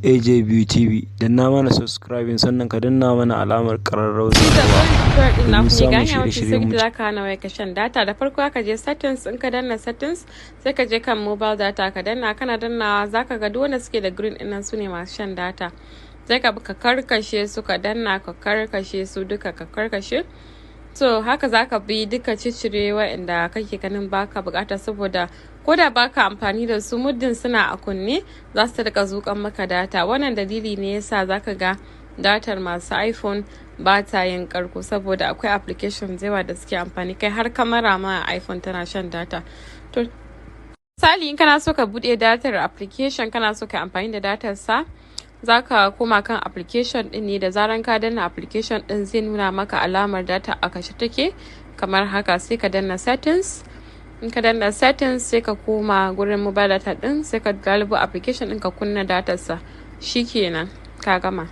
AJB TV, danna mana subscribing sannan ka danna mana alamar ƙararrawar domin samun shirye-shiryen shirye-shiryen mu. da zaka hana wai ka shan data. Da farko ka je settings, in ka danna settings sai ka je kan mobile data ka danna, kana dannawa zaka ga duk wanda suke da green din nan sune masu shan data. Sai ka karkashe su, ka danna ka karkashe su duka, ka karkashe. So haka zaka bi duka ciccire wa'inda kake ganin baka bukata, saboda ko da baka amfani da su muddin suna a kunne za su rika zuƙan maka data. Wannan dalili ne yasa zaka ga datar masu iPhone ba ta yin karko, saboda akwai application yawa da suke amfani, kai har kamera ma iPhone tana shan data. To misali in kana so ka bude datar application, kana so ka amfani da datar sa, zaka koma kan application din ne. Da zaran ka danna application din zai nuna maka alamar data a kashe take kamar haka, sai ka danna settings. In ka danna settings sai ka koma gurin mobile data din, sai ka galibo application din ka kunna datar sa, shikenan ka gama.